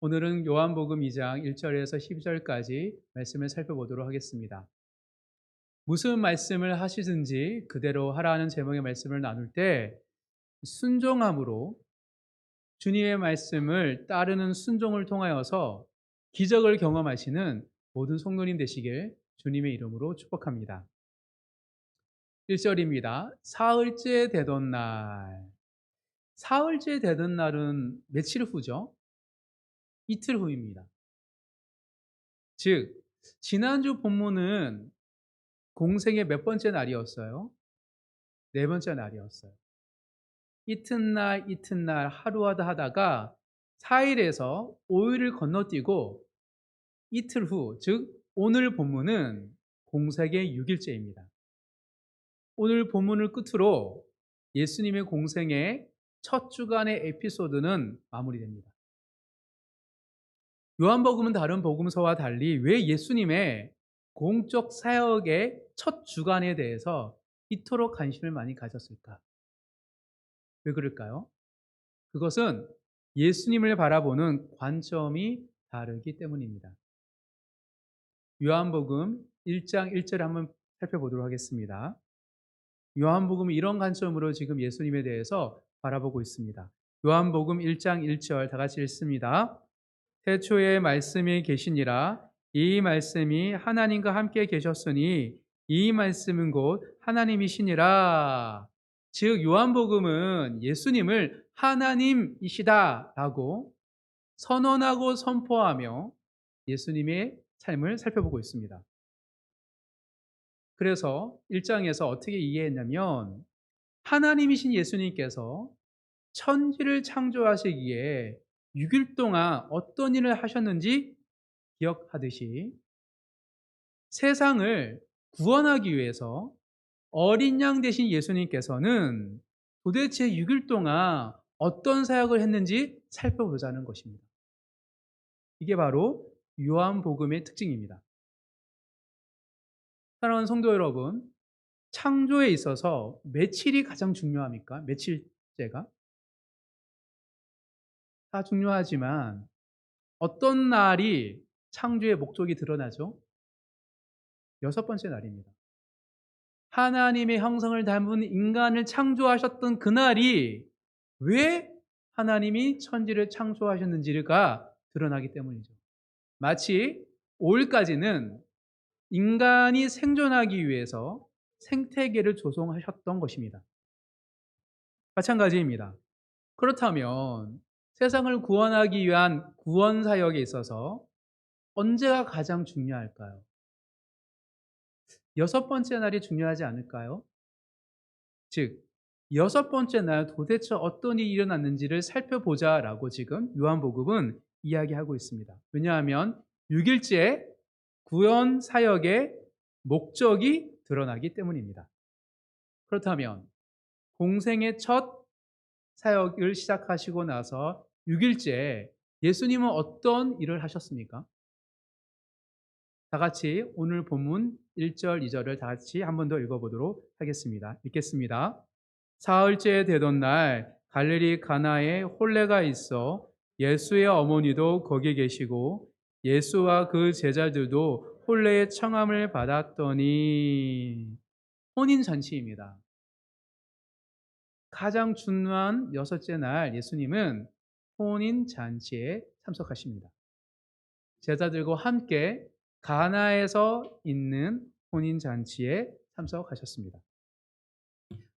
오늘은 요한복음 2장 1절에서 12절까지 말씀을 살펴보도록 하겠습니다. 무슨 말씀을 하시든지 그대로 하라는 제목의 말씀을 나눌 때 순종함으로 주님의 말씀을 따르는 순종을 통하여서 기적을 경험하시는 모든 성도님 되시길 주님의 이름으로 축복합니다. 1절입니다. 사흘째 되던 날. 사흘째 되던 날은 며칠 후죠? 이틀 후입니다. 즉, 지난주 본문은 공생의 몇 번째 날이었어요? 네 번째 날이었어요. 이튿날 하루하다 하다가 4일에서 5일을 건너뛰고 이틀 후, 즉 오늘 본문은 공생의 6일째입니다. 오늘 본문을 끝으로 예수님의 공생의 첫 주간의 에피소드는 마무리됩니다. 요한복음은 다른 복음서와 달리 왜 예수님의 공적 사역의 첫 주간에 대해서 이토록 관심을 많이 가졌을까? 왜 그럴까요? 그것은 예수님을 바라보는 관점이 다르기 때문입니다. 요한복음 1장 1절 한번 살펴보도록 하겠습니다. 요한복음은 이런 관점으로 지금 예수님에 대해서 바라보고 있습니다. 요한복음 1장 1절 다 같이 읽습니다. 태초에 말씀이 계시니라. 이 말씀이 하나님과 함께 계셨으니 이 말씀은 곧 하나님이시니라. 즉 요한복음은 예수님을 하나님이시다라고 선언하고 선포하며 예수님의 삶을 살펴보고 있습니다. 그래서 1장에서 어떻게 이해했냐면 하나님이신 예수님께서 천지를 창조하시기에 6일 동안 어떤 일을 하셨는지 기억하듯이 세상을 구원하기 위해서 어린 양 되신 예수님께서는 도대체 6일 동안 어떤 사역을 했는지 살펴보자는 것입니다. 이게 바로 요한복음의 특징입니다. 사랑하는 성도 여러분, 창조에 있어서 며칠이 가장 중요합니까? 며칠째가? 다 중요하지만 어떤 날이 창조의 목적이 드러나죠? 여섯 번째 날입니다. 하나님의 형상을 담은 인간을 창조하셨던 그날이 왜 하나님이 천지를 창조하셨는지가 드러나기 때문이죠. 마치 5일까지는 인간이 생존하기 위해서 생태계를 조성하셨던 것입니다. 마찬가지입니다. 그렇다면 세상을 구원하기 위한 구원 사역에 있어서 언제가 가장 중요할까요? 여섯 번째 날이 중요하지 않을까요? 즉, 여섯 번째 날 도대체 어떤 일이 일어났는지를 살펴보자라고 지금 요한복음은 이야기하고 있습니다. 왜냐하면 6일째 구원 사역의 목적이 드러나기 때문입니다. 그렇다면 공생의 첫 사역을 시작하시고 나서 6일째 예수님은 어떤 일을 하셨습니까? 다 같이 오늘 본문 1절, 2절을 다 같이 한 번 더 읽어보도록 하겠습니다. 읽겠습니다. 사흘째 되던 날 갈릴리 가나에 혼례가 있어 예수의 어머니도 거기 계시고 예수와 그 제자들도 혼례의 청함을 받았더니 혼인잔치입니다. 가장 중요한 여섯째 날 예수님은 혼인잔치에 참석하십니다. 제자들과 함께 가나에서 있는 혼인잔치에 참석하셨습니다.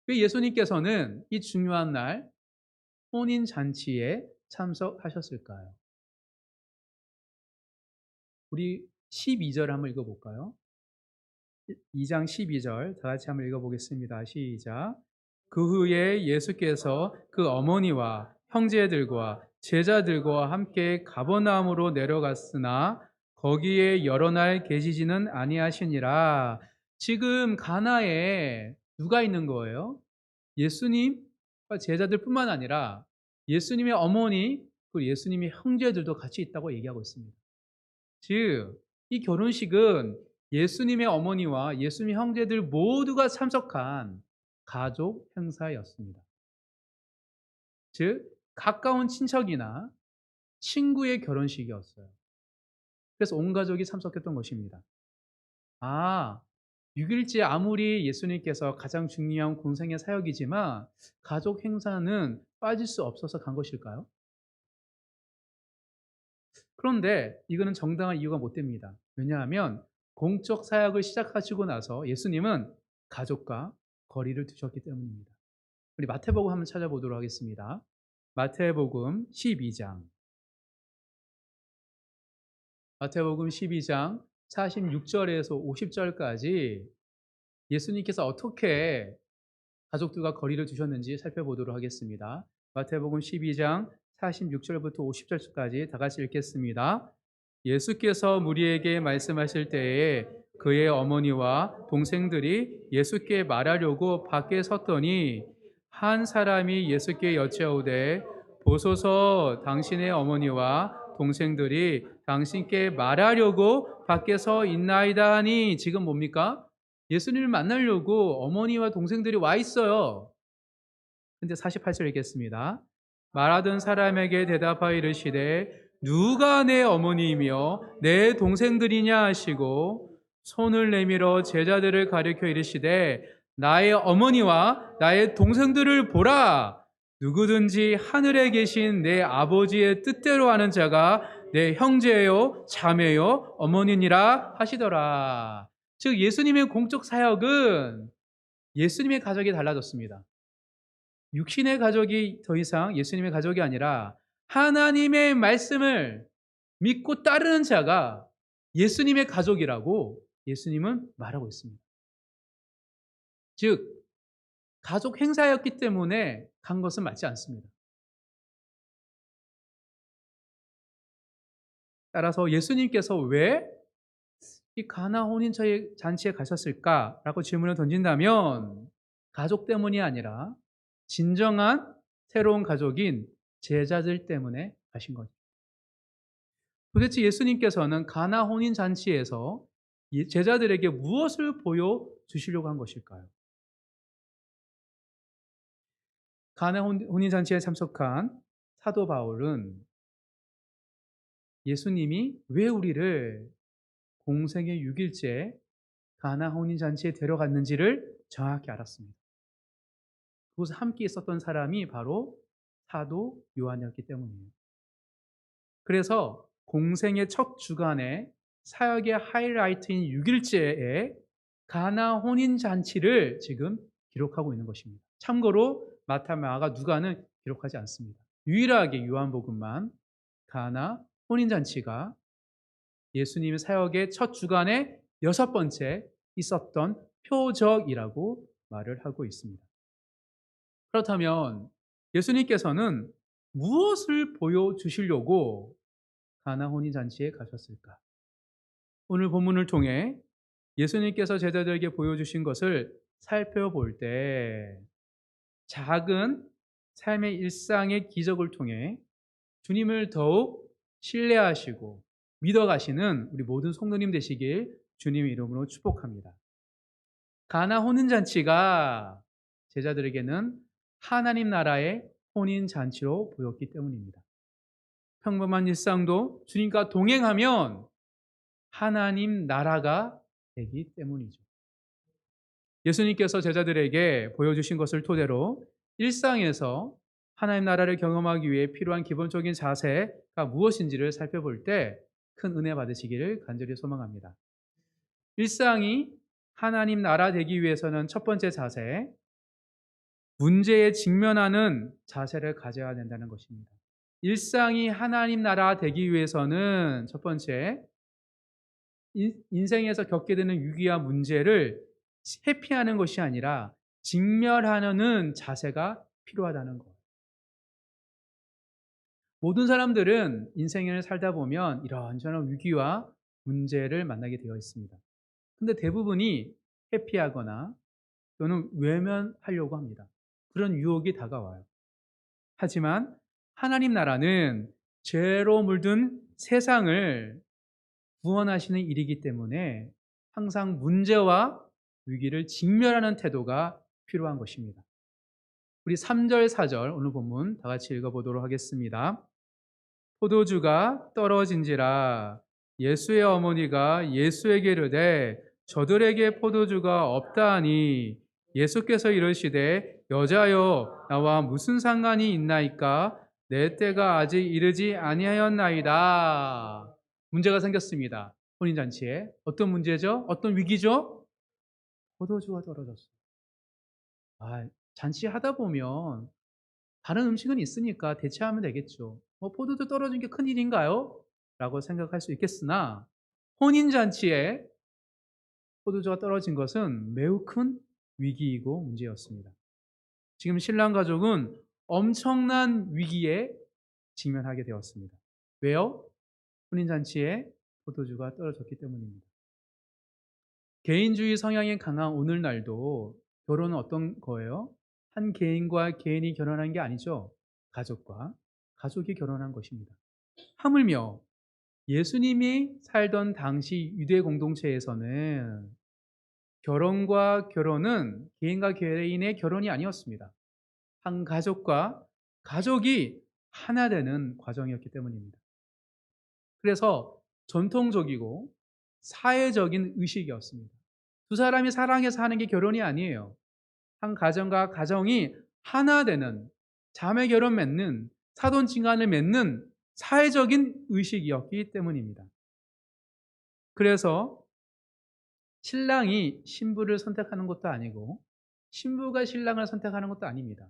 왜 예수님께서는 이 중요한 날 혼인잔치에 참석하셨을까요? 우리 12절 한번 읽어볼까요? 2장 12절 다 같이 한번 읽어보겠습니다. 시작. 그 후에 예수께서 그 어머니와 형제들과 제자들과 함께 가버나움으로 내려갔으나 거기에 여러 날 계시지는 아니하시니라. 지금 가나에 누가 있는 거예요? 예수님과 제자들뿐만 아니라 예수님의 어머니 그리고 예수님의 형제들도 같이 있다고 얘기하고 있습니다. 즉, 이 결혼식은 예수님의 어머니와 예수님의 형제들 모두가 참석한 가족 행사였습니다. 즉, 가까운 친척이나 친구의 결혼식이었어요. 그래서 온 가족이 참석했던 것입니다. 아, 6일째 아무리 예수님께서 가장 중요한 공생의 사역이지만 가족 행사는 빠질 수 없어서 간 것일까요? 그런데 이거는 정당한 이유가 못 됩니다. 왜냐하면 공적 사역을 시작하시고 나서 예수님은 가족과 거리를 두셨기 때문입니다. 우리 마태복음 한번 찾아보도록 하겠습니다. 마태복음 12장. 마태복음 12장 46절에서 50절까지 예수님께서 어떻게 가족들과 거리를 두셨는지 살펴보도록 하겠습니다. 마태복음 12장 46절부터 50절까지 다 같이 읽겠습니다. 예수께서 무리에게 말씀하실 때에 그의 어머니와 동생들이 예수께 말하려고 밖에 섰더니 한 사람이 예수께 여짜오되 보소서 당신의 어머니와 동생들이 당신께 말하려고 밖에 서 있나이다 하니 지금 뭡니까? 예수님을 만나려고 어머니와 동생들이 와 있어요. 근데 48절 읽겠습니다. 말하던 사람에게 대답하여 이르시되 누가 내 어머니이며 내 동생들이냐 하시고 손을 내밀어 제자들을 가리켜 이르시되 나의 어머니와 나의 동생들을 보라. 누구든지 하늘에 계신 내 아버지의 뜻대로 하는 자가 내 형제요 자매요 어머니니라 하시더라. 즉 예수님의 공적 사역은 예수님의 가족이 달라졌습니다. 육신의 가족이 더 이상 예수님의 가족이 아니라 하나님의 말씀을 믿고 따르는 자가 예수님의 가족이라고 예수님은 말하고 있습니다. 즉 가족 행사였기 때문에 간 것은 맞지 않습니다. 따라서 예수님께서 왜 이 가나 혼인 잔치에 가셨을까라고 질문을 던진다면 가족 때문이 아니라 진정한 새로운 가족인 제자들 때문에 가신 거죠. 도대체 예수님께서는 가나 혼인 잔치에서 제자들에게 무엇을 보여주시려고 한 것일까요? 가나 혼인 잔치에 참석한 사도 바울은 예수님이 왜 우리를 공생의 6일째 가나 혼인 잔치에 데려갔는지를 정확히 알았습니다. 그곳에 함께 있었던 사람이 바로 사도 요한이었기 때문이에요. 그래서 공생의 첫 주간에 사역의 하이라이트인 6일째에 가나 혼인 잔치를 지금 기록하고 있는 것입니다. 참고로 마타, 마가, 누가는 기록하지 않습니다. 유일하게 요한복음만 가나 혼인 잔치가 예수님의 사역의 첫 주간에 6번째 있었던 표적이라고 말을 하고 있습니다. 그렇다면 예수님께서는 무엇을 보여주시려고 가나 혼인 잔치에 가셨을까? 오늘 본문을 통해 예수님께서 제자들에게 보여주신 것을 살펴볼 때 작은 삶의 일상의 기적을 통해 주님을 더욱 신뢰하시고 믿어가시는 우리 모든 성도님 되시길 주님의 이름으로 축복합니다. 가나 혼인 잔치가 제자들에게는 하나님 나라의 혼인 잔치로 보였기 때문입니다. 평범한 일상도 주님과 동행하면 하나님 나라가 되기 때문이죠. 예수님께서 제자들에게 보여주신 것을 토대로 일상에서 하나님 나라를 경험하기 위해 필요한 기본적인 자세가 무엇인지를 살펴볼 때 큰 은혜 받으시기를 간절히 소망합니다. 일상이 하나님 나라 되기 위해서는 첫 번째 자세, 문제에 직면하는 자세를 가져야 된다는 것입니다. 일상이 하나님 나라 되기 위해서는 첫 번째, 인생에서 겪게 되는 위기와 문제를 회피하는 것이 아니라 직면하는 자세가 필요하다는 것. 모든 사람들은 인생을 살다 보면 이런저런 위기와 문제를 만나게 되어 있습니다. 근데 대부분이 회피하거나 또는 외면하려고 합니다. 그런 유혹이 다가와요. 하지만 하나님 나라는 죄로 물든 세상을 구원하시는 일이기 때문에 항상 문제와 위기를 직면하는 태도가 필요한 것입니다. 우리 3절, 4절 오늘 본문 다 같이 읽어보도록 하겠습니다. 포도주가 떨어진지라 예수의 어머니가 예수에게 이르되 저들에게 포도주가 없다 하니 예수께서 이르시되 여자여 나와 무슨 상관이 있나이까 내 때가 아직 이르지 아니하였나이다. 문제가 생겼습니다. 혼인잔치에 어떤 문제죠? 어떤 위기죠? 포도주가 떨어졌어요. 잔치하다 보면 다른 음식은 있으니까 대체하면 되겠죠. 포도주 떨어진 게 큰일인가요? 라고 생각할 수 있겠으나 혼인잔치에 포도주가 떨어진 것은 매우 큰 위기이고 문제였습니다. 지금 신랑 가족은 엄청난 위기에 직면하게 되었습니다. 왜요? 혼인잔치에 포도주가 떨어졌기 때문입니다. 개인주의 성향이 강한 오늘날도 결혼은 어떤 거예요? 한 개인과 개인이 결혼한 게 아니죠. 가족과 가족이 결혼한 것입니다. 하물며 예수님이 살던 당시 유대 공동체에서는 결혼과 결혼은 개인과 개인의 결혼이 아니었습니다. 한 가족과 가족이 하나 되는 과정이었기 때문입니다. 그래서 전통적이고 사회적인 의식이었습니다. 두 사람이 사랑해서 하는 게 결혼이 아니에요. 한 가정과 가정이 하나 되는 자매 결혼 맺는 사돈지간을 맺는 사회적인 의식이었기 때문입니다. 그래서 신랑이 신부를 선택하는 것도 아니고 신부가 신랑을 선택하는 것도 아닙니다.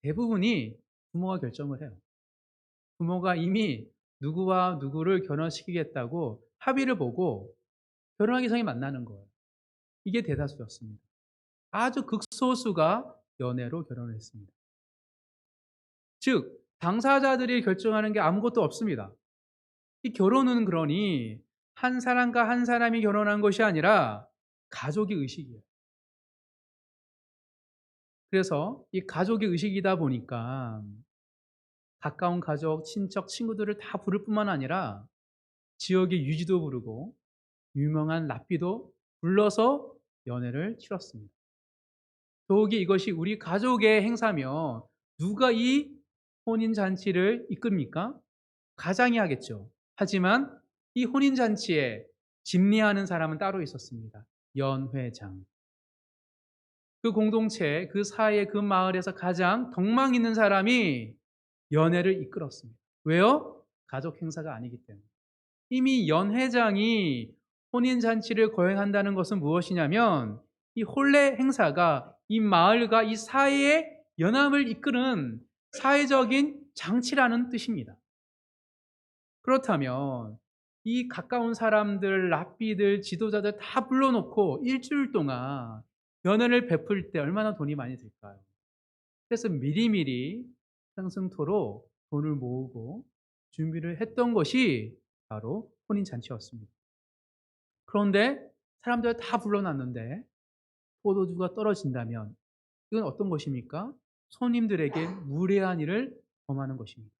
대부분이 부모가 결정을 해요. 부모가 이미 누구와 누구를 결혼시키겠다고 합의를 보고 결혼하기 전에 만나는 거예요. 이게 대다수였습니다. 아주 극소수가 연애로 결혼을 했습니다. 즉, 당사자들이 결정하는 게 아무것도 없습니다. 이 결혼은 그러니 한 사람과 한 사람이 결혼한 것이 아니라 가족의 의식이에요. 그래서 이 가족의 의식이다 보니까 가까운 가족, 친척, 친구들을 다 부를 뿐만 아니라 지역의 유지도 부르고 유명한 랍비도 불러서 연애를 치렀습니다. 더욱이 이것이 우리 가족의 행사며 누가 이 혼인잔치를 이끕니까? 가장이 하겠죠. 하지만 이 혼인잔치에 집례하는 사람은 따로 있었습니다. 연회장. 그 공동체, 그 사회, 그 마을에서 가장 덕망 있는 사람이 연회를 이끌었습니다. 왜요? 가족 행사가 아니기 때문에. 이미 연회장이 혼인잔치를 거행한다는 것은 무엇이냐면 이 혼례 행사가 이 마을과 이 사회의 연합을 이끄는 사회적인 장치라는 뜻입니다. 그렇다면 이 가까운 사람들, 랍비들, 지도자들 다 불러놓고 일주일 동안 연회를 베풀 때 얼마나 돈이 많이 들까요? 그래서 미리미리 상승토로 돈을 모으고 준비를 했던 것이 바로 혼인잔치였습니다. 그런데 사람들 다 불러놨는데 포도주가 떨어진다면 이건 어떤 것입니까? 손님들에게 무례한 일을 범하는 것입니다.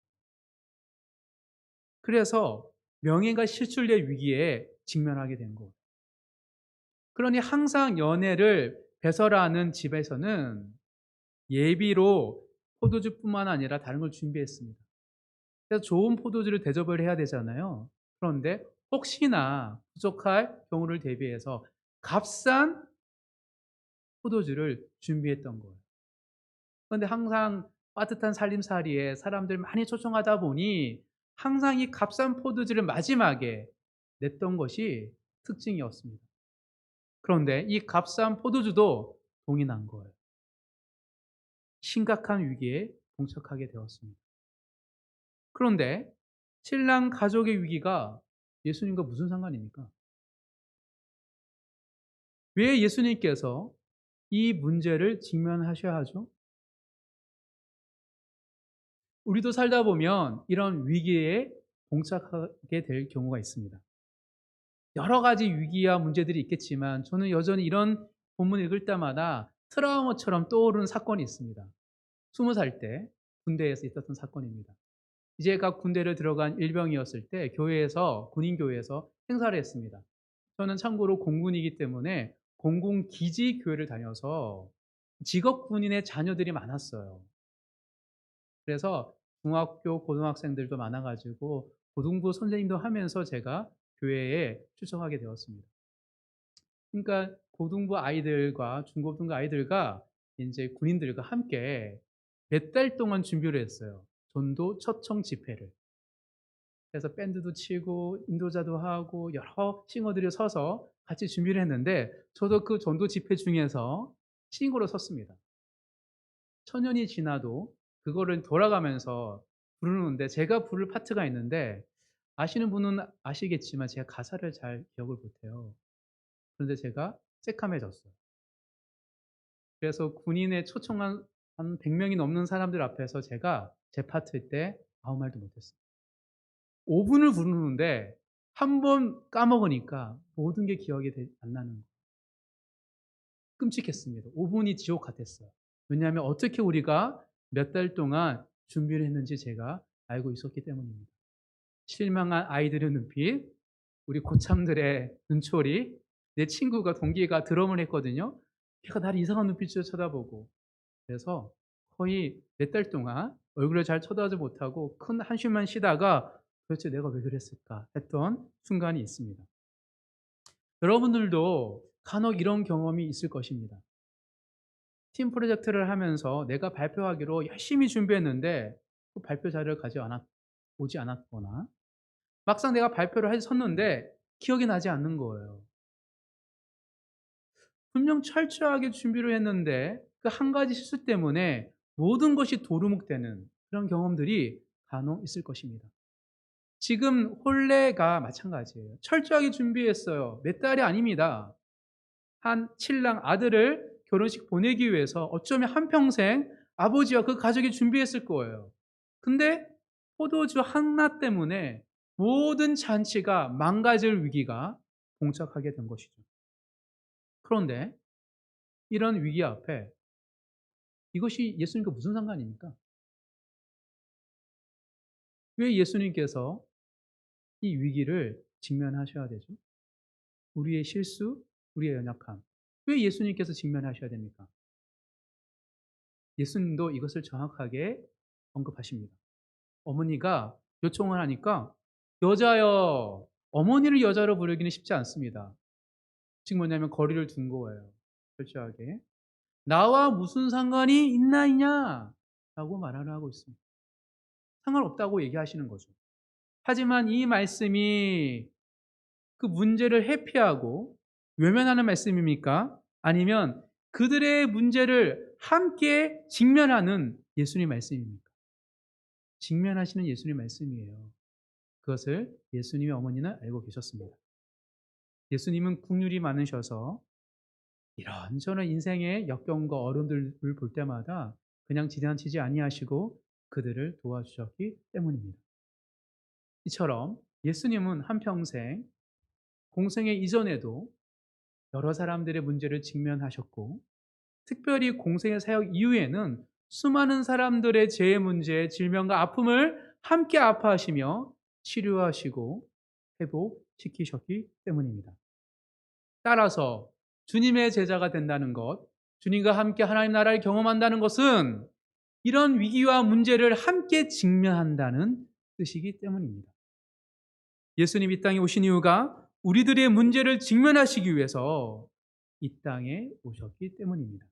그래서 명예가 실추될 위기에 직면하게 된 것. 그러니 항상 연애를 배설하는 집에서는 예비로 포도주뿐만 아니라 다른 걸 준비했습니다. 그래서 좋은 포도주를 대접을 해야 되잖아요. 그런데 혹시나 부족할 경우를 대비해서 값싼 포도주를 준비했던 거예요. 그런데 항상 빠듯한 살림살이에 사람들 많이 초청하다 보니 항상 이 값싼 포도주를 마지막에 냈던 것이 특징이었습니다. 그런데 이 값싼 포도주도 동이 난 거예요. 심각한 위기에 봉착하게 되었습니다. 그런데 신랑 가족의 위기가 예수님과 무슨 상관입니까? 왜 예수님께서 이 문제를 직면하셔야 하죠? 우리도 살다 보면 이런 위기에 봉착하게 될 경우가 있습니다. 여러 가지 위기와 문제들이 있겠지만 저는 여전히 이런 본문을 읽을 때마다 트라우마처럼 떠오르는 사건이 있습니다. 20살 때 군대에서 있었던 사건입니다. 이제가 군대를 들어간 일병이었을 때 교회에서 군인교회에서 행사를 했습니다. 저는 참고로 공군이기 때문에 공군 기지 교회를 다녀서 직업 군인의 자녀들이 많았어요. 그래서 중학교 고등학생들도 많아 가지고 고등부 선생님도 하면서 제가 교회에 출석하게 되었습니다. 그러니까 고등부 아이들과 중고등부 아이들과 인제 군인들과 함께 몇 달 동안 준비를 했어요. 전도 초청 집회를. 그래서 밴드도 치고 인도자도 하고 여러 싱어들이 서서 같이 준비를 했는데 저도 그 전도 집회 중에서 싱어로 섰습니다. 천년이 지나도 그거를 돌아가면서 부르는데 제가 부를 파트가 있는데 아시는 분은 아시겠지만 제가 가사를 잘 기억을 못해요. 그런데 제가 새카매졌어요. 그래서 군인에 초청한 한 100 명이 넘는 사람들 앞에서 제가 제 파트 때 아무 말도 못했어요. 5 분을 부르는데 한 번 까먹으니까 모든 게 기억이 안 나는 거예요. 끔찍했습니다. 5 분이 지옥 같았어요. 왜냐하면 어떻게 우리가 몇 달 동안 준비를 했는지 제가 알고 있었기 때문입니다. 실망한 아이들의 눈빛, 우리 고참들의 눈초리, 내 친구가 동기가 드럼을 했거든요. 걔가 나를 이상한 눈빛으로 쳐다보고 그래서 거의 몇 달 동안 얼굴을 잘 쳐다보지 못하고 큰 한숨만 쉬다가 '도대체 내가 왜 그랬을까?' 했던 순간이 있습니다. 여러분들도 간혹 이런 경험이 있을 것입니다. 팀 프로젝트를 하면서 내가 발표하기로 열심히 준비했는데 그 발표 자료를 오지 않았거나 막상 내가 발표를 해서 섰는데 기억이 나지 않는 거예요. 분명 철저하게 준비를 했는데 그 한 가지 실수 때문에 모든 것이 도루묵되는 그런 경험들이 간혹 있을 것입니다. 지금 혼례가 마찬가지예요. 철저하게 준비했어요. 몇 달이 아닙니다. 한 신랑 아들을 결혼식 보내기 위해서 어쩌면 한평생 아버지와 그 가족이 준비했을 거예요. 근데 포도주 하나 때문에 모든 잔치가 망가질 위기가 봉착하게 된 것이죠. 그런데 이런 위기 앞에 이것이 예수님과 무슨 상관입니까? 왜 예수님께서 이 위기를 직면하셔야 되죠? 우리의 실수, 우리의 연약함. 왜 예수님께서 직면하셔야 됩니까? 예수님도 이것을 정확하게 언급하십니다. 어머니가 요청을 하니까 여자여, 어머니를 여자로 부르기는 쉽지 않습니다. 지금 뭐냐면 거리를 둔 거예요. 철저하게. 나와 무슨 상관이 있나이냐? 라고 말을 하고 있습니다. 상관없다고 얘기하시는 거죠. 하지만 이 말씀이 그 문제를 회피하고 외면하는 말씀입니까? 아니면 그들의 문제를 함께 직면하는 예수님 말씀입니까? 직면하시는 예수님 말씀이에요. 그것을 예수님의 어머니는 알고 계셨습니다. 예수님은 국률이 많으셔서 이런저런 인생의 역경과 어려움들을 볼 때마다 그냥 지나치지 아니하시고 그들을 도와주셨기 때문입니다. 이처럼 예수님은 한평생 공생애 이전에도 여러 사람들의 문제를 직면하셨고 특별히 공생의 사역 이후에는 수많은 사람들의 재해 문제, 질병과 아픔을 함께 아파하시며 치료하시고 회복시키셨기 때문입니다. 따라서 주님의 제자가 된다는 것, 주님과 함께 하나님 나라를 경험한다는 것은 이런 위기와 문제를 함께 직면한다는 뜻이기 때문입니다. 예수님 이 땅에 오신 이유가 우리들의 문제를 직면하시기 위해서 이 땅에 오셨기 때문입니다.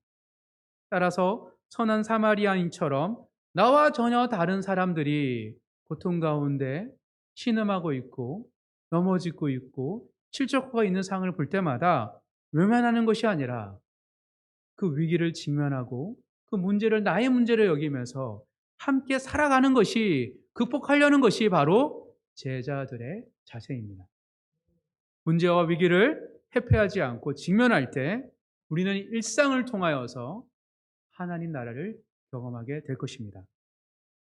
따라서 선한 사마리아인처럼 나와 전혀 다른 사람들이 고통 가운데 신음하고 있고 넘어지고 있고 실족하고 있는 상황을 볼 때마다 외면하는 것이 아니라 그 위기를 직면하고 그 문제를 나의 문제를 여기면서 함께 살아가는 것이 극복하려는 것이 바로 제자들의 자세입니다. 문제와 위기를 회피하지 않고 직면할 때 우리는 일상을 통하여서 하나님 나라를 경험하게 될 것입니다.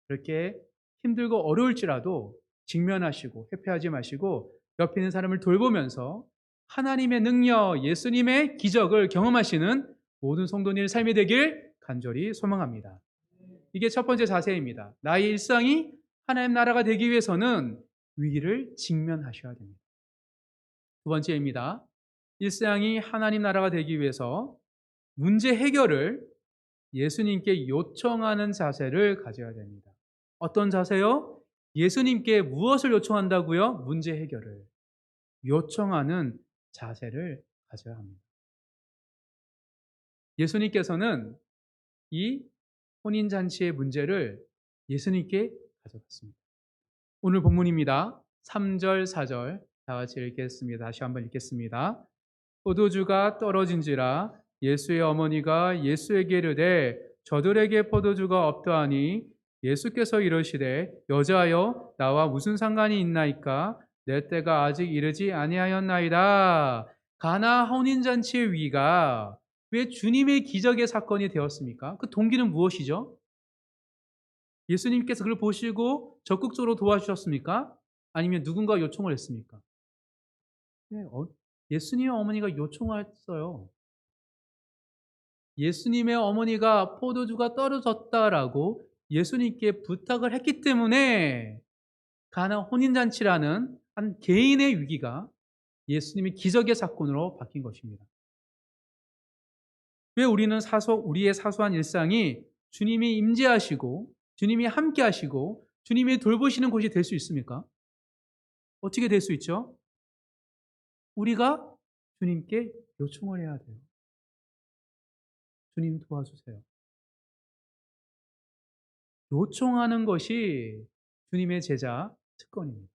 그렇게 힘들고 어려울지라도 직면하시고 회피하지 마시고 옆에 있는 사람을 돌보면서 하나님의 능력, 예수님의 기적을 경험하시는 모든 성도님의 삶이 되길 간절히 소망합니다. 이게 첫 번째 자세입니다. 나의 일상이 하나님 나라가 되기 위해서는 위기를 직면하셔야 됩니다. 두 번째입니다. 일상이 하나님 나라가 되기 위해서 문제 해결을 예수님께 요청하는 자세를 가져야 됩니다. 어떤 자세요? 예수님께 무엇을 요청한다고요? 문제 해결을 요청하는 자세를 가져야 합니다. 예수님께서는 이 혼인잔치의 문제를 예수님께 가져갔습니다. 오늘 본문입니다. 3절, 4절 다 같이 읽겠습니다. 다시 한번 읽겠습니다. 포도주가 떨어진지라 예수의 어머니가 예수에게 이르되 저들에게 포도주가 없다하니 예수께서 이르시되 여자여 나와 무슨 상관이 있나이까 내 때가 아직 이르지 아니하였나이다. 가나 혼인잔치의 위기가 왜 주님의 기적의 사건이 되었습니까? 그 동기는 무엇이죠? 예수님께서 그걸 보시고 적극적으로 도와주셨습니까? 아니면 누군가 요청을 했습니까? 네, 예수님의 어머니가 요청했어요. 예수님의 어머니가 포도주가 떨어졌다라고 예수님께 부탁을 했기 때문에 가나 혼인잔치라는 한 개인의 위기가 예수님의 기적의 사건으로 바뀐 것입니다. 왜 우리의 사소한 일상이 주님이 임재하시고 주님이 함께 하시고 주님이 돌보시는 곳이 될 수 있습니까? 어떻게 될 수 있죠? 우리가 주님께 요청을 해야 돼요. 주님 도와주세요. 요청하는 것이 주님의 제자 특권입니다.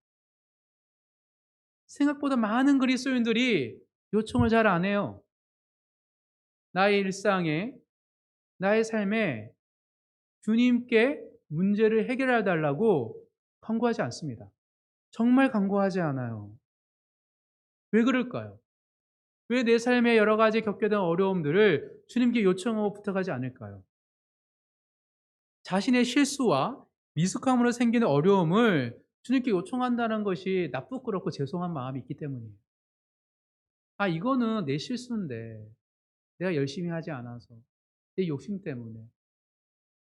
생각보다 많은 그리스도인들이 요청을 잘 안 해요. 나의 일상에, 나의 삶에 주님께 문제를 해결해 달라고 간구하지 않습니다. 정말 간구하지 않아요. 왜 그럴까요? 왜 내 삶에 여러 가지 겪게 된 어려움들을 주님께 요청하고 부탁하지 않을까요? 자신의 실수와 미숙함으로 생기는 어려움을 주님께 요청한다는 것이 나쁘고 죄송한 마음이 있기 때문이에요. 아, 이거는 내 실수인데 내가 열심히 하지 않아서 내 욕심 때문에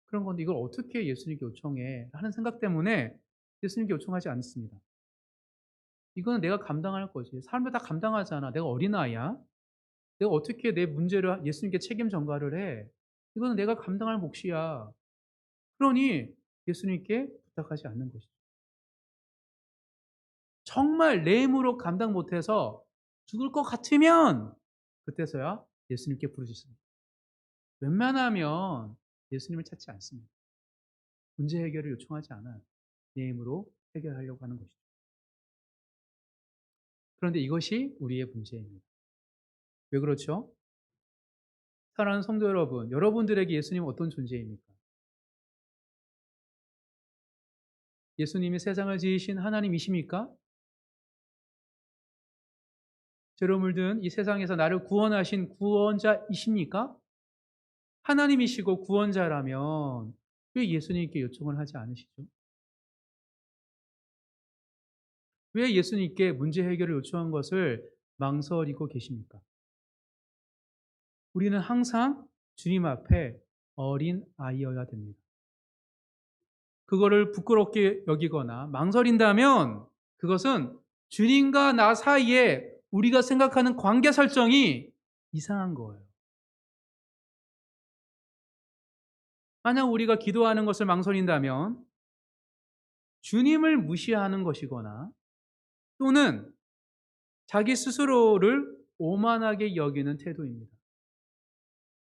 그런 건데 이걸 어떻게 예수님께 요청해 하는 생각 때문에 예수님께 요청하지 않습니다. 이거는 내가 감당할 거지. 사람들 다 감당하잖아. 내가 어린아이야. 내가 어떻게 내 문제를 예수님께 책임 전가를 해. 이거는 내가 감당할 몫이야. 그러니 예수님께 부탁하지 않는 것이죠. 정말 내 힘으로 감당 못해서 죽을 것 같으면 그때서야 예수님께 부르짖습니다. 웬만하면 예수님을 찾지 않습니다. 문제 해결을 요청하지 않아요. 내 힘으로 해결하려고 하는 것이죠. 그런데 이것이 우리의 문제입니다. 왜 그렇죠? 사랑하는 성도 여러분, 여러분들에게 예수님은 어떤 존재입니까? 예수님이 세상을 지으신 하나님이십니까? 죄로 물든 이 세상에서 나를 구원하신 구원자이십니까? 하나님이시고 구원자라면 왜 예수님께 요청을 하지 않으시죠? 왜 예수님께 문제 해결을 요청한 것을 망설이고 계십니까? 우리는 항상 주님 앞에 어린 아이여야 됩니다. 그거를 부끄럽게 여기거나 망설인다면 그것은 주님과 나 사이에 우리가 생각하는 관계 설정이 이상한 거예요. 만약 우리가 기도하는 것을 망설인다면 주님을 무시하는 것이거나 또는 자기 스스로를 오만하게 여기는 태도입니다.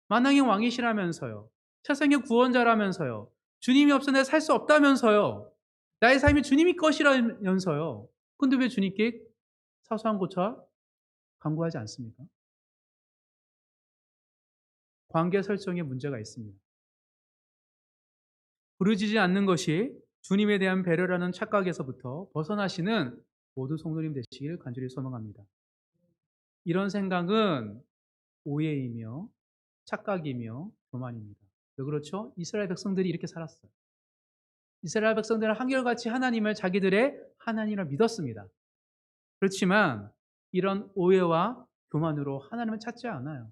만왕의 왕이시라면서요. 세상의 구원자라면서요. 주님이 없어 내가 살 수 없다면서요. 나의 삶이 주님이 것이라면서요. 근데 왜 주님께 사소한 것조차 간구하지 않습니까? 관계 설정에 문제가 있습니다. 부르짖지 않는 것이 주님에 대한 배려라는 착각에서부터 벗어나시는 모두 성도님 되시기를 간절히 소망합니다. 이런 생각은 오해이며 착각이며 교만입니다. 왜 그렇죠? 이스라엘 백성들이 이렇게 살았어요. 이스라엘 백성들은 한결같이 하나님을 자기들의 하나님을 믿었습니다. 그렇지만 이런 오해와 교만으로 하나님을 찾지 않아요.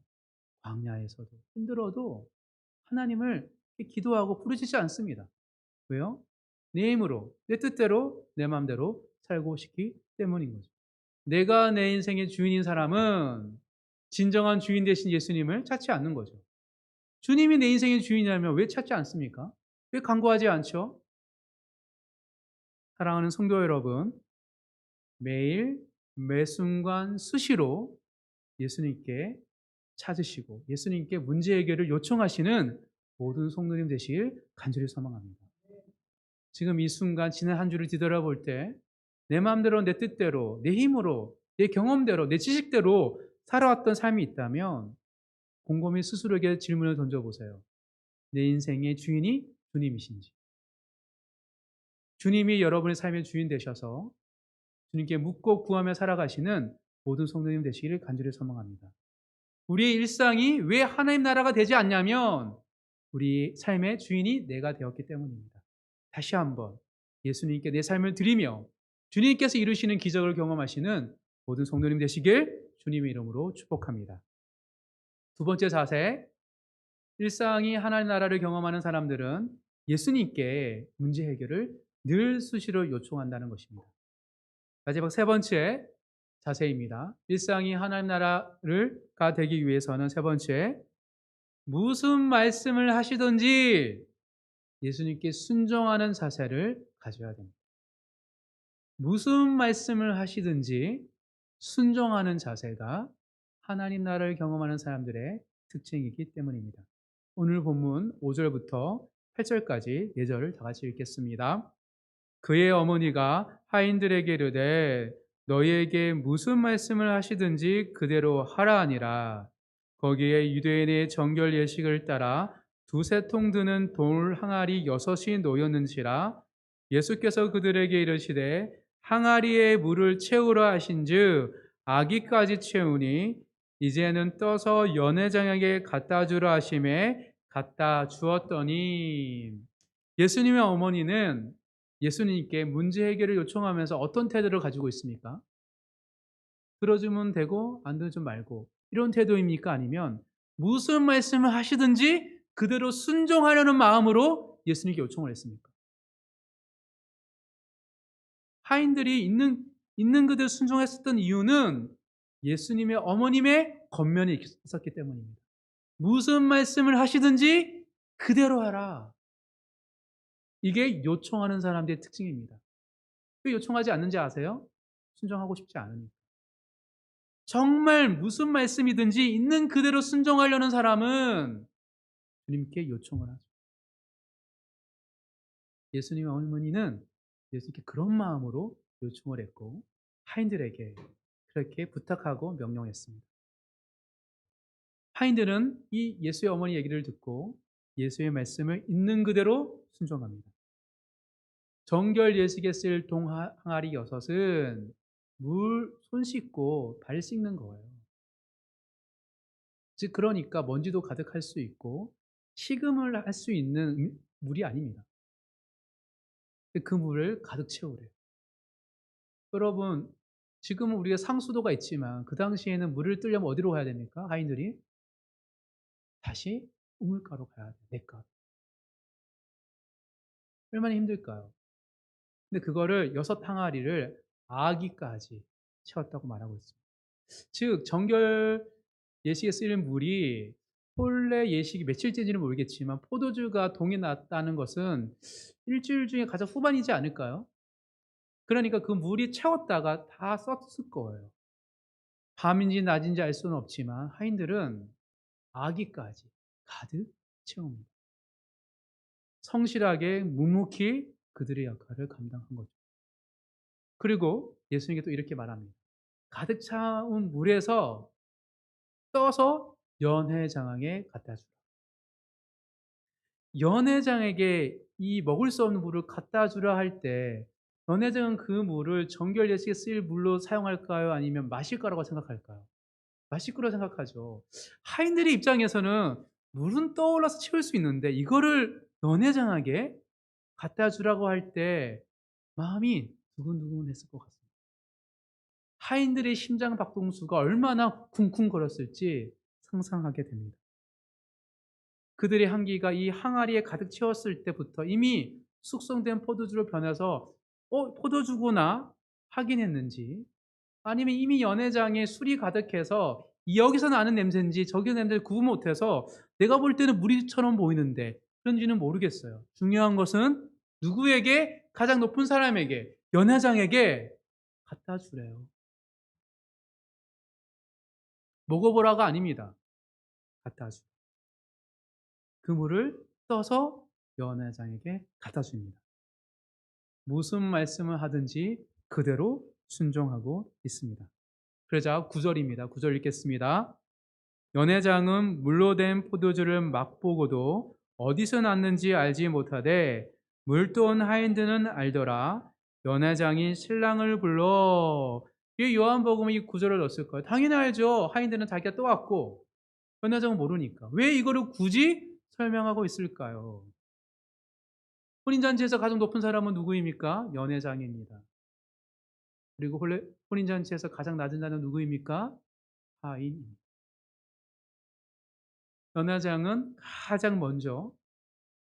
광야에서도 힘들어도 하나님을 기도하고 부르짖지 않습니다. 왜요? 내 힘으로, 내 뜻대로, 내 마음대로 살고 싶기 때문인 거죠. 내가 내 인생의 주인인 사람은 진정한 주인 되신 예수님을 찾지 않는 거죠. 주님이 내 인생의 주인이라면 왜 찾지 않습니까? 왜 간구하지 않죠? 사랑하는 성도 여러분, 매일 매 순간 수시로 예수님께 찾으시고 예수님께 문제 해결을 요청하시는 모든 성도님 되시길 간절히 소망합니다. 지금 이 순간 지난 한 주를 뒤돌아볼 때 내 마음대로 내 뜻대로 내 힘으로 내 경험대로 내 지식대로 살아왔던 삶이 있다면 곰곰이 스스로에게 질문을 던져보세요. 내 인생의 주인이 주님이신지, 주님이 여러분의 삶의 주인 되셔서 주님께 묻고 구하며 살아가시는 모든 성도님 되시기를 간절히 소망합니다. 우리의 일상이 왜 하나님 나라가 되지 않냐면 우리 삶의 주인이 내가 되었기 때문입니다. 다시 한번 예수님께 내 삶을 드리며 주님께서 이루시는 기적을 경험하시는 모든 성도님 되시길 주님의 이름으로 축복합니다. 두 번째 자세, 일상이 하나님 나라를 경험하는 사람들은 예수님께 문제 해결을 늘 수시로 요청한다는 것입니다. 마지막 세 번째 자세입니다. 일상이 하나님 나라가 되기 위해서는 세 번째, 무슨 말씀을 하시든지 예수님께 순종하는 자세를 가져야 됩니다. 무슨 말씀을 하시든지 순종하는 자세가 하나님 나라를 경험하는 사람들의 특징이기 때문입니다. 오늘 본문 5절부터 8절까지 4절을 다 같이 읽겠습니다. 그의 어머니가 하인들에게 이르되 너희에게 무슨 말씀을 하시든지 그대로 하라 하니라. 거기에 유대인의 정결 예식을 따라 두세 통 드는 돌 항아리 6이 놓였는지라. 예수께서 그들에게 이르시되 항아리에 물을 채우라 하신즉 아기까지 채우니 이제는 떠서 연회장에게 갖다 주라 하심에 갖다 주었더니. 예수님의 어머니는 예수님께 문제 해결을 요청하면서 어떤 태도를 가지고 있습니까? 들어주면 되고 안 들어주면 말고 이런 태도입니까? 아니면 무슨 말씀을 하시든지 그대로 순종하려는 마음으로 예수님께 요청을 했습니까? 하인들이 있는 그대로 순종했었던 이유는 예수님의 어머님의 겉면이 있었기 때문입니다. 무슨 말씀을 하시든지 그대로 하라. 이게 요청하는 사람들의 특징입니다. 왜 요청하지 않는지 아세요? 순종하고 싶지 않으니까. 정말 무슨 말씀이든지 있는 그대로 순종하려는 사람은 주님께 요청을 하죠. 예수님의 어머니는 예수님께 그런 마음으로 요청을 했고 하인들에게 그렇게 부탁하고 명령했습니다. 하인들은 이 예수의 어머니 얘기를 듣고 예수의 말씀을 있는 그대로 순종합니다. 정결 예식에 쓸 동항아리 6은 물 손 씻고 발 씻는 거예요. 즉 그러니까 먼지도 가득할 수 있고 식음을 할 수 있는 물이 아닙니다. 그 물을 가득 채우래요. 여러분, 지금은 우리가 상수도가 있지만 그 당시에는 물을 뜨려면 어디로 가야 됩니까? 하인들이 다시 우물가로 가야 돼요. 냇가로. 얼마나 힘들까요? 근데 그거를 6항아리를 아기까지 채웠다고 말하고 있습니다. 즉 정결 예식에 쓰이는 물이 본래 예식이 며칠째인지는 모르겠지만 포도주가 동이 났다는 것은 일주일 중에 가장 후반이지 않을까요? 그러니까 그 물이 채웠다가 다 썼을 거예요. 밤인지 낮인지 알 수는 없지만 하인들은 아기까지 가득 채웁니다. 성실하게 묵묵히 그들의 역할을 감당한 거죠. 그리고 예수님께 또 이렇게 말합니다. 가득 차온 물에서 떠서 연회장에 갖다 주라. 연회장에게 이 먹을 수 없는 물을 갖다 주라 할 때 연회장은 그 물을 정결 예식에 쓰일 물로 사용할까요? 아니면 마실 거라고 생각할까요? 마실 거라고 생각하죠. 하인들의 입장에서는 물은 떠올라서 채울 수 있는데 이거를 연회장에게 갖다 주라고 할 때 마음이 두근두근했을 것 같습니다. 하인들의 심장 박동수가 얼마나 쿵쿵거렸을지 상상하게 됩니다. 그들의 향기가 이 항아리에 가득 채웠을 때부터 이미 숙성된 포도주로 변해서 포도주구나 확인했는지 아니면 이미 연회장에 술이 가득해서 여기서 나는 냄새인지 저기서 냄새를 구분 못해서 내가 볼 때는 물이처럼 보이는데 그런지는 모르겠어요. 중요한 것은 누구에게? 가장 높은 사람에게, 연회장에게 갖다 주래요. 먹어보라가 아닙니다. 갖다 주. 그 물을 떠서 연회장에게 갖다 줍니다. 무슨 말씀을 하든지 그대로 순종하고 있습니다. 그러자 9절입니다. 9절 읽겠습니다. 연회장은 물로 된 포도주를 맛보고도 어디서 났는지 알지 못하되 물돈 하인들은 알더라. 연회장이 신랑을 불러. 이 요한복음이 이 구절을 넣었을까요? 당연히 알죠. 하인들은 자기가 떠왔고 연회장은 모르니까. 왜 이거를 굳이 설명하고 있을까요? 혼인잔치에서 가장 높은 사람은 누구입니까? 연회장입니다. 그리고 혼인잔치에서 가장 낮은 자는 누구입니까? 하인입니다. 연회장은 가장 먼저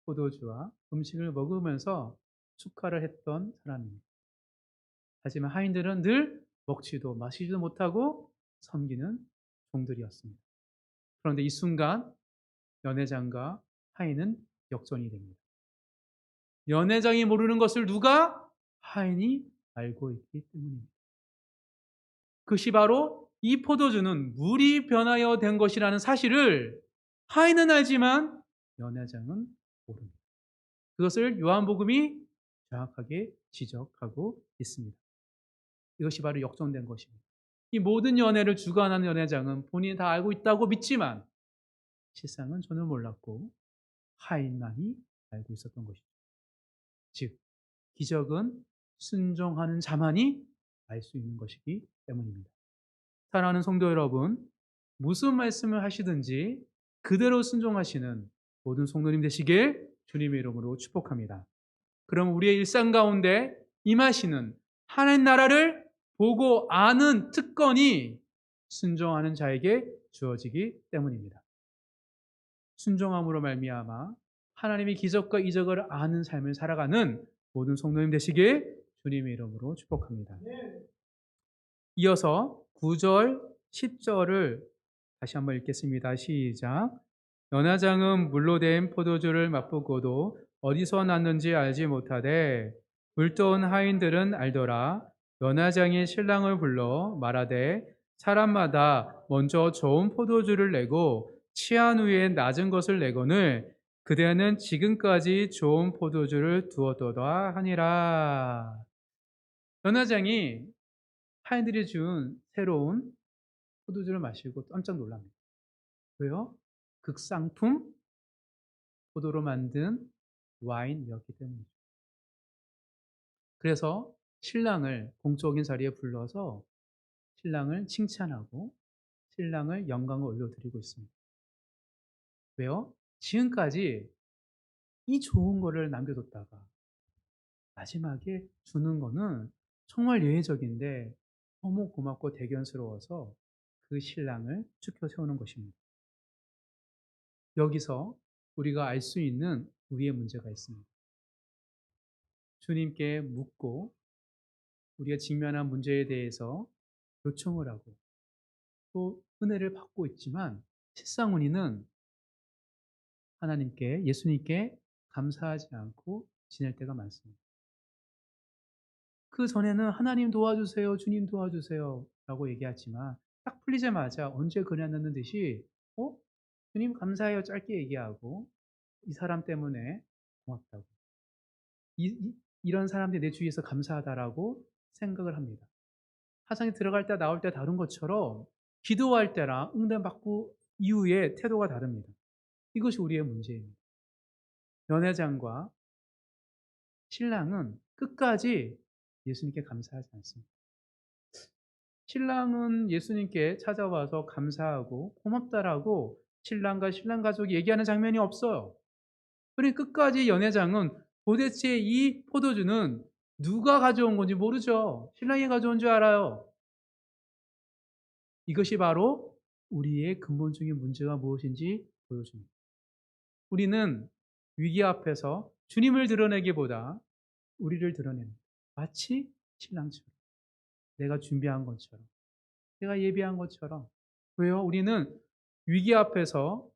포도주와 음식을 먹으면서 축하를 했던 사람입니다. 하지만 하인들은 늘 먹지도 마시지도 못하고 섬기는 종들이었습니다. 그런데 이 순간 연회장과 하인은 역전이 됩니다. 연회장이 모르는 것을 누가? 하인이 알고 있기 때문입니다. 그것이 바로 이 포도주는 물이 변하여 된 것이라는 사실을 하인은 알지만 연회장은 모릅니다. 그것을 요한복음이 정확하게 지적하고 있습니다. 이것이 바로 역전된 것입니다. 이 모든 연애를 주관하는 연회장은 본인이 다 알고 있다고 믿지만 실상은 전혀 몰랐고 하인만이 알고 있었던 것이죠. 즉 기적은 순종하는 자만이 알 수 있는 것이기 때문입니다. 사랑하는 성도 여러분, 무슨 말씀을 하시든지 그대로 순종하시는 모든 성도님 되시길 주님의 이름으로 축복합니다. 그럼 우리의 일상 가운데 임하시는 하나님 나라를 보고 아는 특권이 순종하는 자에게 주어지기 때문입니다. 순종함으로 말미암아 하나님의 기적과 이적을 아는 삶을 살아가는 모든 성도님 되시길 주님의 이름으로 축복합니다. 이어서 9절, 10절을 다시 한번 읽겠습니다. 시작. 연회장은 물로 된 포도주를 맛보고도 어디서 났는지 알지 못하되 물떠온 하인들은 알더라. 연회장이 신랑을 불러 말하되 사람마다 먼저 좋은 포도주를 내고 취한 후에 낮은 것을 내거늘 그대는 지금까지 좋은 포도주를 두었도다 하니라. 연회장이 하인들이 준 새로운 포도주를 마시고 깜짝 놀랍니다. 왜요? 극상품 포도로 만든 와인이었기 때문이죠. 그래서 신랑을 공적인 자리에 불러서 신랑을 칭찬하고 신랑을 영광을 올려드리고 있습니다. 왜요? 지금까지 이 좋은 거를 남겨뒀다가 마지막에 주는 거는 정말 예외적인데 너무 고맙고 대견스러워서 그 신랑을 축켜 세우는 것입니다. 여기서 우리가 알 수 있는 우리의 문제가 있습니다. 주님께 묻고 우리가 직면한 문제에 대해서 요청을 하고 또 은혜를 받고 있지만 실상 우리는 하나님께, 예수님께 감사하지 않고 지낼 때가 많습니다. 그 전에는 하나님 도와주세요, 주님 도와주세요 라고 얘기하지만 딱 풀리자마자 언제 그랬냐는 듯이 주님 감사해요 짧게 얘기하고 이 사람 때문에 고맙다고 이런 사람들이 내 주위에서 감사하다라고 생각을 합니다. 화상에 들어갈 때 나올 때 다른 것처럼 기도할 때랑 응답받고 이후에 태도가 다릅니다. 이것이 우리의 문제입니다. 연회장과 신랑은 끝까지 예수님께 감사하지 않습니다. 신랑은 예수님께 찾아와서 감사하고 고맙다라고 신랑과 신랑 가족이 얘기하는 장면이 없어요. 그러니 끝까지 연회장은 도대체 이 포도주는 누가 가져온 건지 모르죠. 신랑이 가져온 줄 알아요. 이것이 바로 우리의 근본적인 문제가 무엇인지 보여줍니다. 우리는 위기 앞에서 주님을 드러내기보다 우리를 드러냅니다. 마치 신랑처럼, 내가 준비한 것처럼, 내가 예비한 것처럼. 왜요? 우리는 위기 앞에서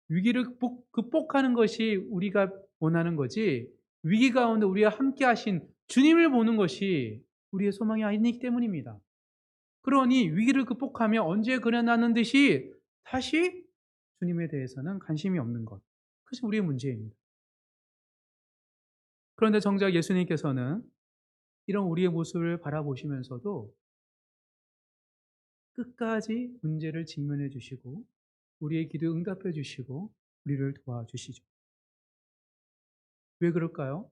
위기를 극복하는 것이 우리가 원하는 거지 위기 가운데 우리와 함께 하신 주님을 보는 것이 우리의 소망이 아니기 때문입니다. 그러니 위기를 극복하며 언제 그려나는 듯이 다시 주님에 대해서는 관심이 없는 것. 그것이 우리의 문제입니다. 그런데 정작 예수님께서는 이런 우리의 모습을 바라보시면서도 끝까지 문제를 직면해 주시고 우리의 기도 응답해 주시고 우리를 도와주시죠. 왜 그럴까요?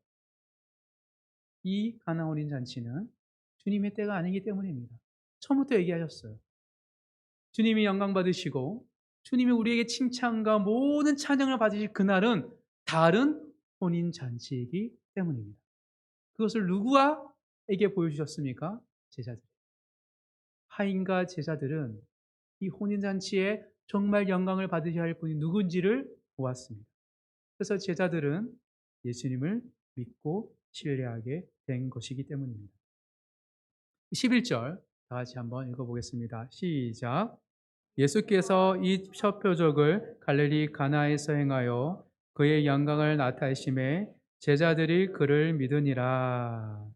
이 가나 어린 잔치는 주님의 때가 아니기 때문입니다. 처음부터 얘기하셨어요. 주님이 영광 받으시고 주님이 우리에게 칭찬과 모든 찬양을 받으실 그날은 다른 혼인 잔치이기 때문입니다. 그것을 누구에게 보여주셨습니까? 제자들. 하인과 제자들은 이 혼인 잔치에 정말 영광을 받으셔야 할 분이 누군지를 보았습니다. 그래서 제자들은 예수님을 믿고 신뢰하게 된 것이기 때문입니다. 11절 다 같이 한번 읽어보겠습니다. 시작. 예수께서 이 첫 표적을 갈릴리 가나에서 행하여 그의 영광을 나타내심에 제자들이 그를 믿으니라.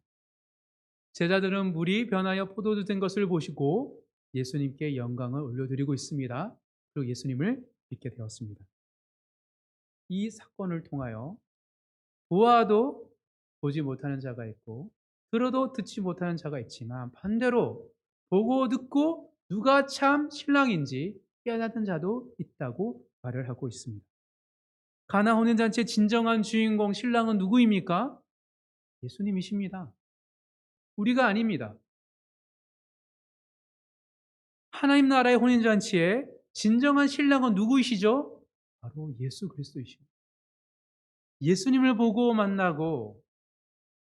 제자들은 물이 변하여 포도주 된 것을 보시고 예수님께 영광을 올려드리고 있습니다. 그리고 예수님을 믿게 되었습니다. 이 사건을 통하여 보아도 보지 못하는 자가 있고 들어도 듣지 못하는 자가 있지만 반대로 보고 듣고 누가 참 신랑인지 깨닫는 자도 있다고 말을 하고 있습니다. 가나 혼인잔치의 진정한 주인공 신랑은 누구입니까? 예수님이십니다. 우리가 아닙니다. 하나님 나라의 혼인잔치에 진정한 신랑은 누구이시죠? 바로 예수 그리스도이십니다. 예수님을 보고 만나고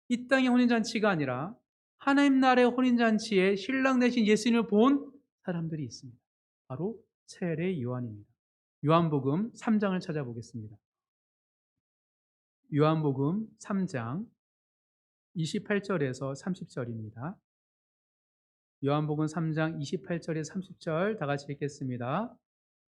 이 땅의 혼인잔치가 아니라 하나님 나라의 혼인잔치에 신랑 대신 예수님을 본 사람들이 있습니다. 바로 세례 요한입니다. 요한복음 3장을 찾아보겠습니다. 요한복음 3장 28절에서 30절입니다. 요한복음 3장 28절에 30절 다 같이 읽겠습니다.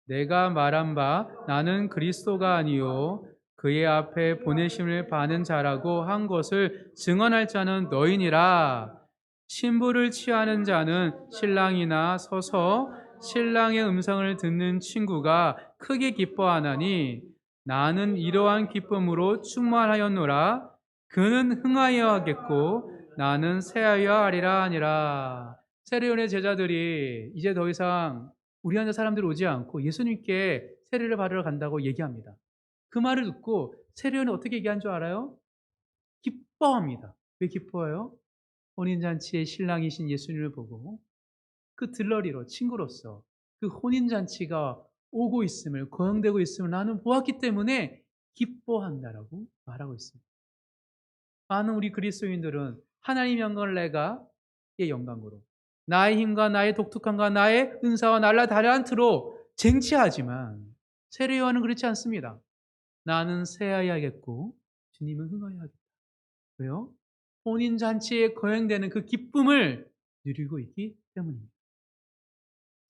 내가 말한 바 나는 그리스도가 아니요 그의 앞에 보내심을 받은 자라고 한 것을 증언할 자는 너희니라. 신부를 취하는 자는 신랑이나 서서 신랑의 음성을 듣는 친구가 크게 기뻐하나니 나는 이러한 기쁨으로 충만하였노라. 그는 흥하여 하겠고 나는 새하여 하리라 하니라. 세례요한의 제자들이 이제 더 이상 우리 한테 사람들이 오지 않고 예수님께 세례를 받으러 간다고 얘기합니다. 그 말을 듣고 세례요한은 어떻게 얘기한 줄 알아요? 기뻐합니다. 왜 기뻐해요? 혼인잔치의 신랑이신 예수님을 보고 그 들러리로 친구로서 그 혼인잔치가 오고 있음을 거행되고 있음을 나는 보았기 때문에 기뻐한다라고 말하고 있습니다. 많은 우리 그리스도인들은 하나님의 영광을 내가 의 영광으로 나의 힘과 나의 독특함과 나의 은사와 날라 다른 틀로 쟁취하지만 세례 요한은 그렇지 않습니다. 나는 새하야겠고 주님은 흥하야겠다. 왜요? 혼인잔치에 거행되는 그 기쁨을 누리고 있기 때문입니다.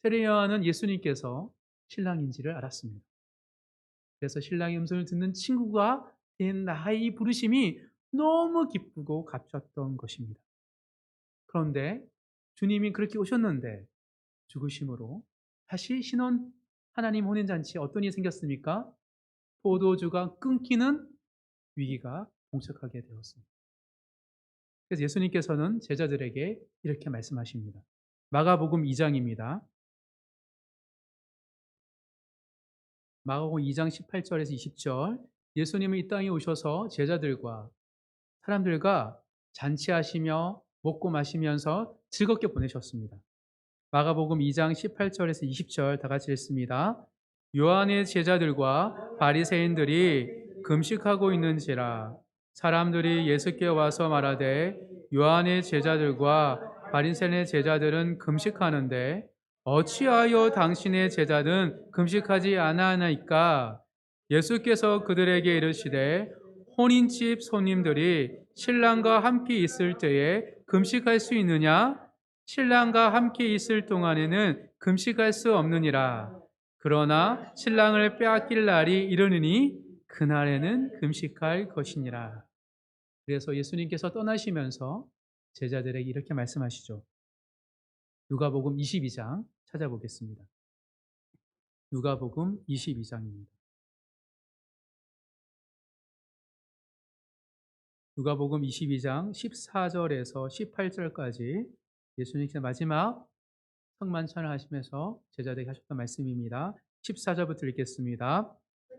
세례 요한은 예수님께서 신랑인지를 알았습니다. 그래서 신랑의 음성을 듣는 친구가 된 나의 부르심이 너무 기쁘고 값졌던 것입니다. 그런데 주님이 그렇게 오셨는데 죽으심으로 다시 신혼 하나님 혼인잔치에 어떤 일이 생겼습니까? 포도주가 끊기는 위기가 봉착하게 되었습니다. 그래서 예수님께서는 제자들에게 이렇게 말씀하십니다. 마가복음 2장입니다. 마가복음 2장 18절에서 20절. 예수님은 이 땅에 오셔서 제자들과 사람들과 잔치하시며 먹고 마시면서 즐겁게 보내셨습니다. 마가복음 2장 18절에서 20절 다 같이 읽습니다. 요한의 제자들과 바리새인들이 금식하고 있는지라 사람들이 예수께 와서 말하되 요한의 제자들과 바리새인의 제자들은 금식하는데 어찌하여 당신의 제자는 금식하지 아니하나이까? 예수께서 그들에게 이르시되 혼인집 손님들이 신랑과 함께 있을 때에 금식할 수 있느냐? 신랑과 함께 있을 동안에는 금식할 수 없느니라. 그러나 신랑을 빼앗길 날이 이르느니 그날에는 금식할 것이니라. 그래서 예수님께서 떠나시면서 제자들에게 이렇게 말씀하시죠. 누가복음 22장 찾아보겠습니다. 누가복음 22장입니다. 누가복음 22장 14절에서 18절까지 예수님께서 마지막 성만찬을 하시면서 제자들에게 하셨던 말씀입니다. 14절부터 읽겠습니다.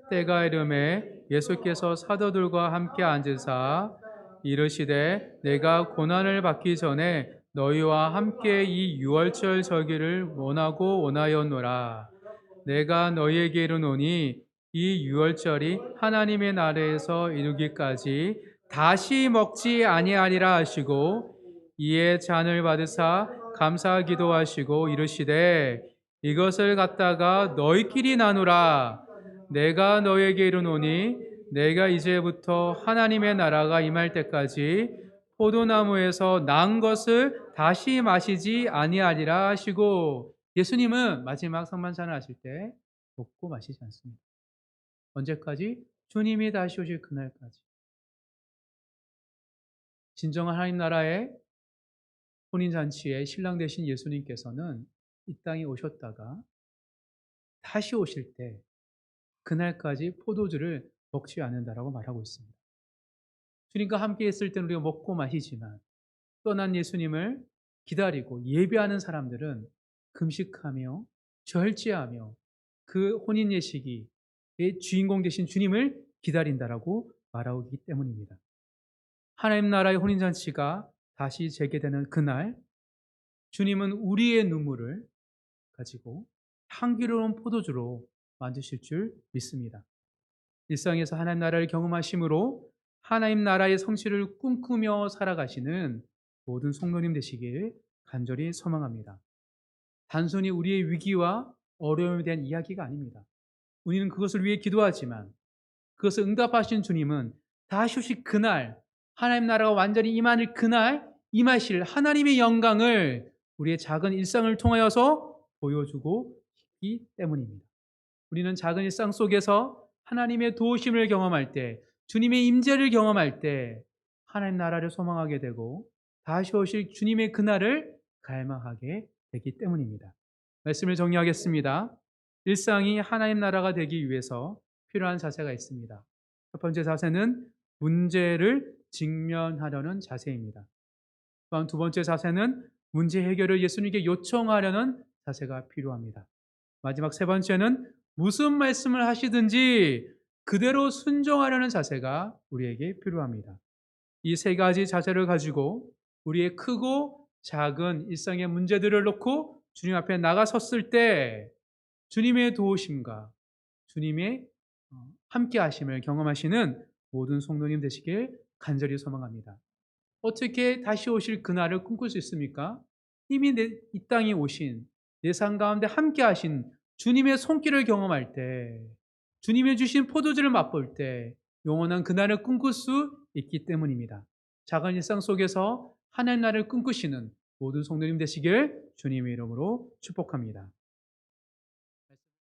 때가 이르매 예수께서 사도들과 함께 앉으사 이르시되 내가 고난을 받기 전에 너희와 함께 이 유월절 절기를 원하였노라. 내가 너희에게 이르노니 이 유월절이 하나님의 나라에서 이루기까지 다시 먹지 아니하리라 하시고 이에 잔을 받으사 감사 기도하시고 이르시되 이것을 갖다가 너희끼리 나누라. 내가 너희에게 이르노니 내가 이제부터 하나님의 나라가 임할 때까지 포도나무에서 난 것을 다시 마시지 아니하리라 하시고 예수님은 마지막 성만찬을 하실 때 먹고 마시지 않습니다. 언제까지? 주님이 다시 오실 그날까지. 진정한 하나님 나라의 혼인잔치에 신랑 되신 예수님께서는 이 땅에 오셨다가 다시 오실 때 그날까지 포도주를 먹지 않는다라고 말하고 있습니다. 주님과 함께 있을 때는 우리가 먹고 마시지만 떠난 예수님을 기다리고 예배하는 사람들은 금식하며 절제하며 그 혼인 예식의 주인공 되신 주님을 기다린다라고 말하고 있기 때문입니다. 하나님 나라의 혼인잔치가 다시 재개되는 그날 주님은 우리의 눈물을 가지고 향기로운 포도주로 만드실 줄 믿습니다. 일상에서 하나님 나라를 경험하심으로 하나님 나라의 성취를 꿈꾸며 살아가시는 모든 성도님 되시길 간절히 소망합니다. 단순히 우리의 위기와 어려움에 대한 이야기가 아닙니다. 우리는 그것을 위해 기도하지만 그것을 응답하신 주님은 다시 오실 그날 하나님 나라가 완전히 임하는 그날 임하실 하나님의 영광을 우리의 작은 일상을 통하여서 보여주고 있기 때문입니다. 우리는 작은 일상 속에서 하나님의 도우심을 경험할 때 주님의 임재를 경험할 때 하나님 나라를 소망하게 되고 다시 오실 주님의 그날을 갈망하게 되기 때문입니다. 말씀을 정리하겠습니다. 일상이 하나님 나라가 되기 위해서 필요한 자세가 있습니다. 첫 번째 자세는 문제를 직면하려는 자세입니다. 또한 두 번째 자세는 문제 해결을 예수님께 요청하려는 자세가 필요합니다. 마지막 세 번째는 무슨 말씀을 하시든지 그대로 순종하려는 자세가 우리에게 필요합니다. 이 세 가지 자세를 가지고 우리의 크고 작은 일상의 문제들을 놓고 주님 앞에 나가섰을 때 주님의 도우심과 주님의 함께 하심을 경험하시는 모든 성도님 되시길 간절히 소망합니다. 어떻게 다시 오실 그날을 꿈꿀 수 있습니까? 이미 이 땅에 오신 내 삶 가운데 함께 하신 주님의 손길을 경험할 때 주님의 주신 포도주를 맛볼 때 영원한 그날을 꿈꿀 수 있기 때문입니다. 작은 일상 속에서 하나님 나라를 꿈꾸시는 모든 성도님 되시길 주님의 이름으로 축복합니다.